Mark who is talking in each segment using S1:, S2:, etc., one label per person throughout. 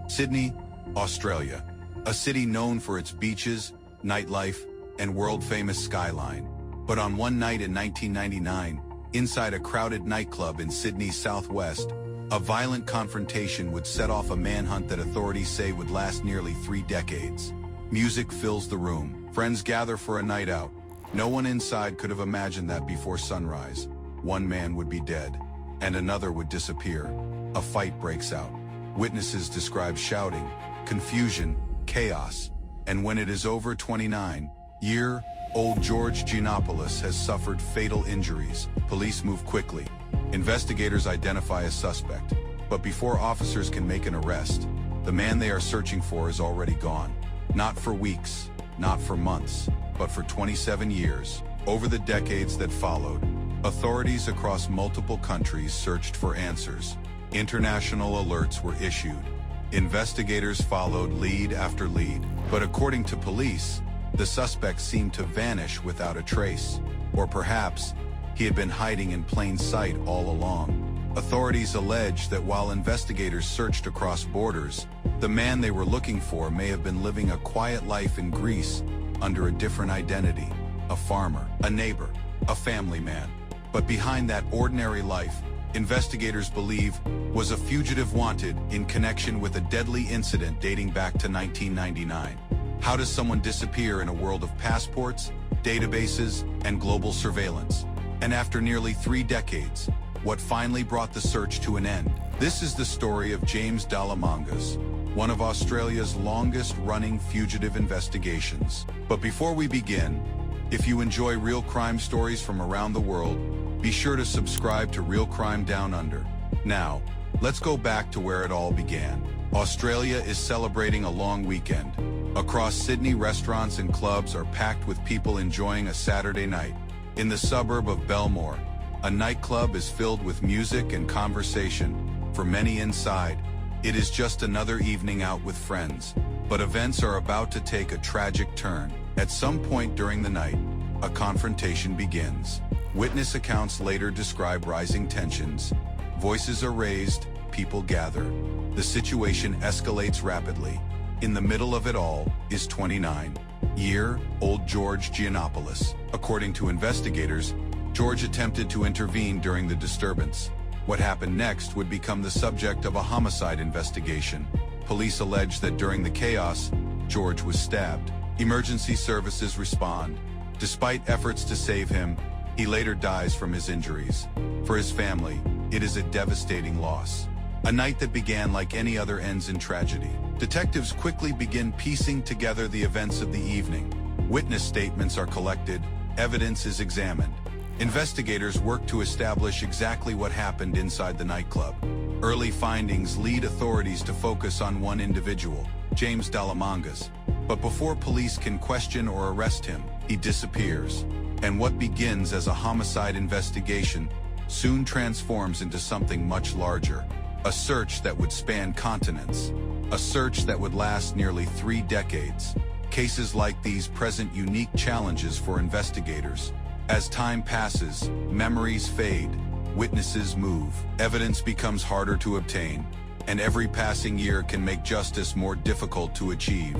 S1: Sydney, Australia, a city known for its beaches, nightlife, and world-famous skyline. But on one night in 1999, inside a crowded nightclub in Sydney's southwest, a violent confrontation would set off a manhunt that authorities say would last nearly 3 decades. Music fills the room. Friends gather for a night out. No one inside could have imagined that before sunrise, one man would be dead, and another would disappear. A fight breaks out. Witnesses describe shouting, confusion, chaos, and when it is over, 29-year-old George Giannopoulos has suffered fatal injuries. Police move quickly. Investigators identify a suspect, but before officers can make an arrest, the man they are searching for is already gone. Not for weeks, not for months, but for 27 years. Over the decades that followed, authorities across multiple countries searched for answers. International alerts were issued. Investigators followed lead after lead, but according to police, the suspect seemed to vanish without a trace. Or perhaps, he had been hiding in plain sight all along. Authorities allege that while investigators searched across borders, the man they were looking for may have been living a quiet life in Greece under a different identity, a farmer, a neighbor, a family man. But behind that ordinary life, investigators believe, was a fugitive wanted in connection with a deadly incident dating back to 1999. How does someone disappear in a world of passports, databases, and global surveillance? And after nearly 3 decades, what finally brought the search to an end? This is the story of James Dalamangas, one of Australia's longest-running fugitive investigations. But before we begin, if you enjoy real crime stories from around the world, be sure to subscribe to Real Crime Down Under. Now, let's go back to where it all began. Australia is celebrating a long weekend. Across Sydney, restaurants and clubs are packed with people enjoying a Saturday night. In the suburb of Belmore, a nightclub is filled with music and conversation. For many inside, it is just another evening out with friends. But events are about to take a tragic turn. At some point during the night, a confrontation begins. Witness accounts later describe rising tensions. Voices are raised, people gather. The situation escalates rapidly. In the middle of it all is 29-year-old George Giannopoulos. According to investigators, George attempted to intervene during the disturbance. What happened next would become the subject of a homicide investigation. Police allege that during the chaos, George was stabbed. Emergency services respond. Despite efforts to save him, he later dies from his injuries. For his family, it is a devastating loss. A night that began like any other ends in tragedy. Detectives quickly begin piecing together the events of the evening. Witness statements are collected, evidence is examined. Investigators work to establish exactly what happened inside the nightclub. Early findings lead authorities to focus on one individual, James Dalamangas. But before police can question or arrest him, he disappears. And what begins as a homicide investigation soon transforms into something much larger. A search that would span continents. A search that would last nearly 3 decades. Cases like these present unique challenges for investigators. As time passes, memories fade, witnesses move, evidence becomes harder to obtain, and every passing year can make justice more difficult to achieve.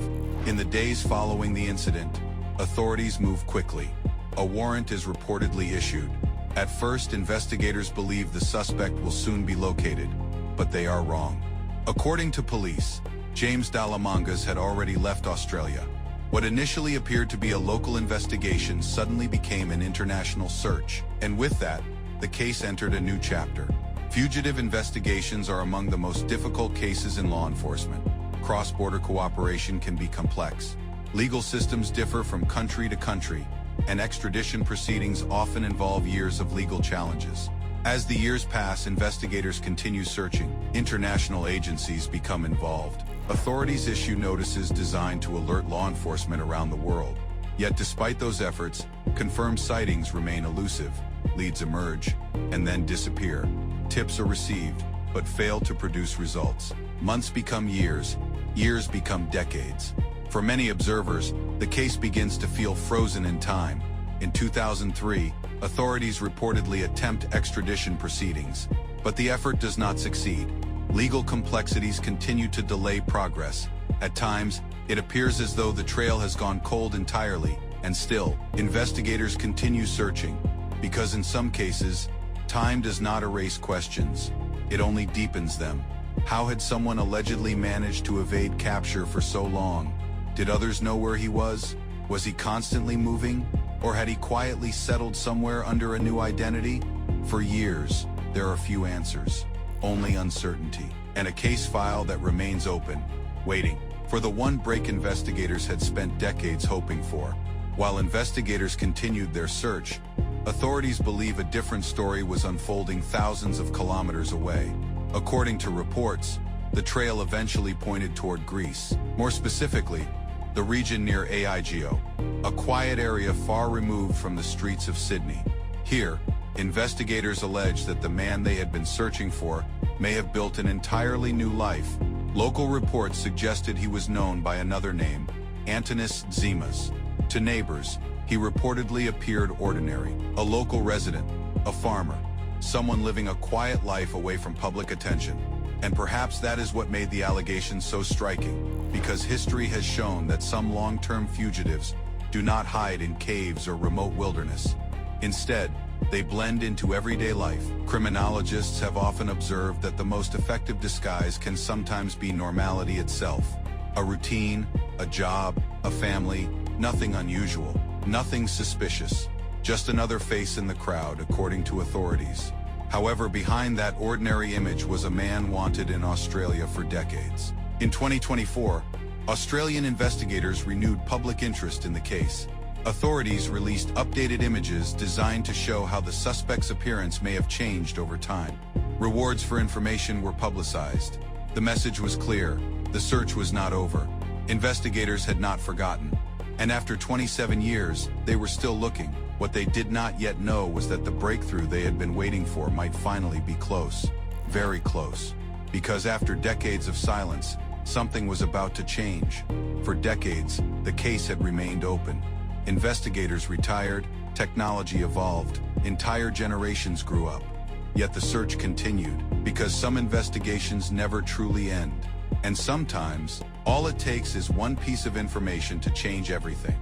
S1: In the days following the incident, authorities move quickly. A warrant is reportedly issued. At first, investigators believe the suspect will soon be located, but they are wrong. According to police, James Dalamangas had already left Australia. What initially appeared to be a local investigation suddenly became an international search, and with that, the case entered a new chapter. Fugitive investigations are among the most difficult cases in law enforcement. Cross-border cooperation can be complex. Legal systems differ from country to country, and extradition proceedings often involve years of legal challenges. As the years pass, investigators continue searching. International agencies become involved. Authorities issue notices designed to alert law enforcement around the world. Yet despite those efforts, confirmed sightings remain elusive. Leads emerge, and then disappear. Tips are received, but fail to produce results. Months become years, years become decades. For many observers, the case begins to feel frozen in time. In 2003, authorities reportedly attempt extradition proceedings. But the effort does not succeed. Legal complexities continue to delay progress. At times, it appears as though the trail has gone cold entirely, and still, investigators continue searching, because in some cases, time does not erase questions. It only deepens them. How had someone allegedly managed to evade capture for so long? Did others know where he was? Was he constantly moving? Or had he quietly settled somewhere under a new identity? For years, there are few answers, only uncertainty, and a case file that remains open, waiting for the one break investigators had spent decades hoping for. While investigators continued their search, authorities believe a different story was unfolding thousands of kilometers away. According to reports, the trail eventually pointed toward Greece, more specifically, the region near Aigio, a quiet area far removed from the streets of Sydney. Here, investigators allege that the man they had been searching for may have built an entirely new life. Local reports suggested he was known by another name, Antonis Zimas. To neighbors, he reportedly appeared ordinary, a local resident, a farmer, someone living a quiet life away from public attention. And perhaps that is what made the allegations so striking, because history has shown that some long-term fugitives do not hide in caves or remote wilderness. Instead, they blend into everyday life. Criminologists have often observed that the most effective disguise can sometimes be normality itself. A routine, a job, a family, nothing unusual, nothing suspicious. Just another face in the crowd, according to authorities. However, behind that ordinary image was a man wanted in Australia for decades. In 2024, Australian investigators renewed public interest in the case. Authorities released updated images designed to show how the suspect's appearance may have changed over time. Rewards for information were publicized. The message was clear: the search was not over. Investigators had not forgotten. And after 27 years, they were still looking. What they did not yet know was that the breakthrough they had been waiting for might finally be close. Very close. Because after decades of silence, something was about to change. For decades, the case had remained open. Investigators retired, technology evolved, entire generations grew up. Yet the search continued, because some investigations never truly end. And sometimes, all it takes is one piece of information to change everything.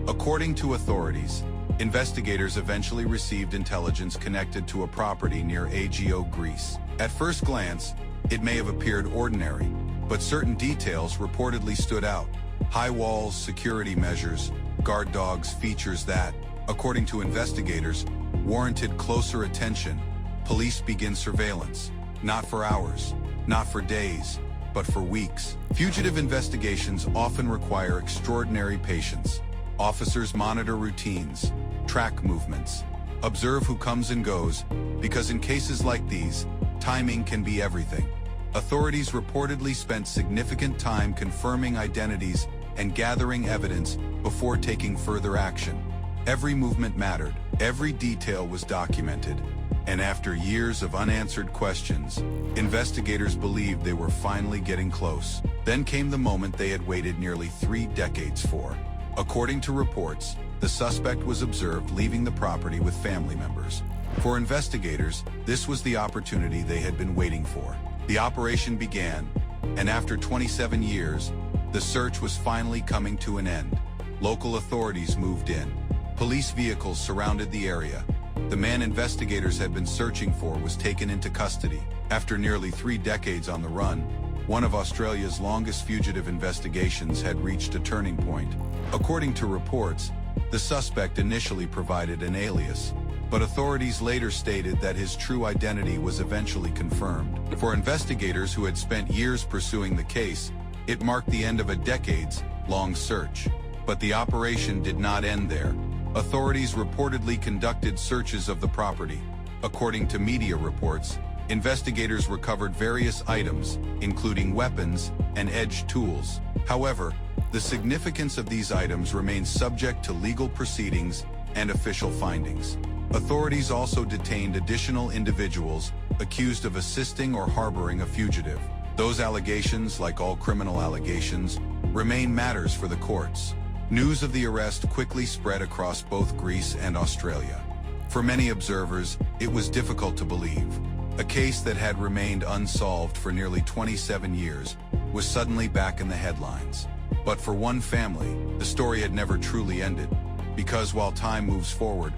S1: According to authorities, investigators eventually received intelligence connected to a property near Aigio, Greece. At first glance, it may have appeared ordinary, but certain details reportedly stood out. High walls, security measures, guard dogs, features that, according to investigators, warranted closer attention. Police begin surveillance, not for hours, not for days, but for weeks. Fugitive investigations often require extraordinary patience. Officers monitor routines, track movements, observe who comes and goes, because in cases like these, timing can be everything. Authorities reportedly spent significant time confirming identities and gathering evidence before taking further action. Every movement mattered, every detail was documented, and after years of unanswered questions, investigators believed they were finally getting close. Then came the moment they had waited nearly 3 decades for. According to reports, the suspect was observed leaving the property with family members. For investigators, this was the opportunity they had been waiting for. The operation began, and after 27 years, the search was finally coming to an end. Local authorities moved in. Police vehicles surrounded the area. The man investigators had been searching for was taken into custody. After nearly 3 decades on the run, one of Australia's longest fugitive investigations had reached a turning point. According to reports, the suspect initially provided an alias, but authorities later stated that his true identity was eventually confirmed. For investigators who had spent years pursuing the case, it marked the end of a decades-long search. But the operation did not end there. Authorities reportedly conducted searches of the property. According to media reports, investigators recovered various items, including weapons and edged tools. However, the significance of these items remains subject to legal proceedings and official findings. Authorities also detained additional individuals accused of assisting or harboring a fugitive. Those allegations, like all criminal allegations, remain matters for the courts. News of the arrest quickly spread across both Greece and Australia. For many observers, it was difficult to believe. A case that had remained unsolved for nearly 27 years was suddenly back in the headlines. But for one family, the story had never truly ended, because while time moves forward,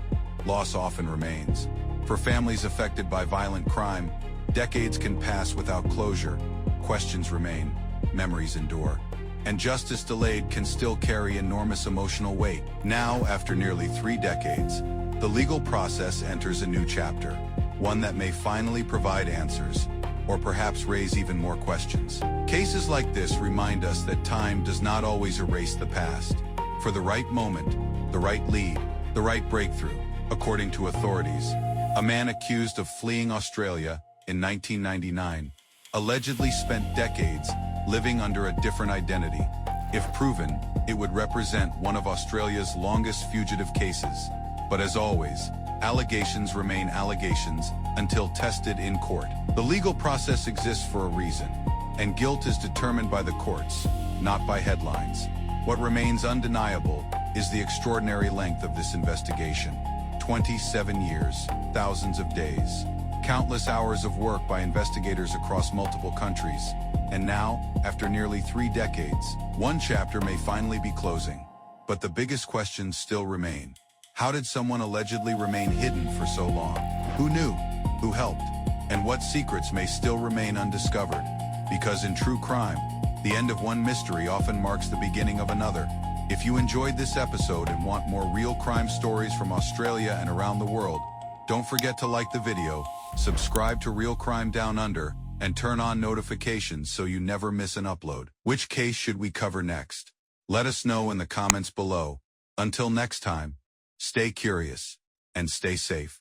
S1: loss often remains. For families affected by violent crime, decades can pass without closure, questions remain, memories endure, and justice delayed can still carry enormous emotional weight. Now, after nearly 3 decades, the legal process enters a new chapter, one that may finally provide answers, or perhaps raise even more questions. Cases like this remind us that time does not always erase the past. For the right moment, the right lead, the right breakthrough, according to authorities, a man accused of fleeing Australia in 1999 allegedly spent decades living under a different identity. If proven, it would represent one of Australia's longest fugitive cases. But as always, allegations remain allegations until tested in court. The legal process exists for a reason, and guilt is determined by the courts, not by headlines. What remains undeniable is the extraordinary length of this investigation. 27 years, thousands of days, countless hours of work by investigators across multiple countries. And now, after nearly 3 decades, one chapter may finally be closing. But the biggest questions still remain. How did someone allegedly remain hidden for so long? Who knew? Who helped? And what secrets may still remain undiscovered? Because in true crime, the end of one mystery often marks the beginning of another. If you enjoyed this episode and want more real crime stories from Australia and around the world, don't forget to like the video, subscribe to Real Crime Down Under, and turn on notifications so you never miss an upload. Which case should we cover next? Let us know in the comments below. Until next time, stay curious and stay safe.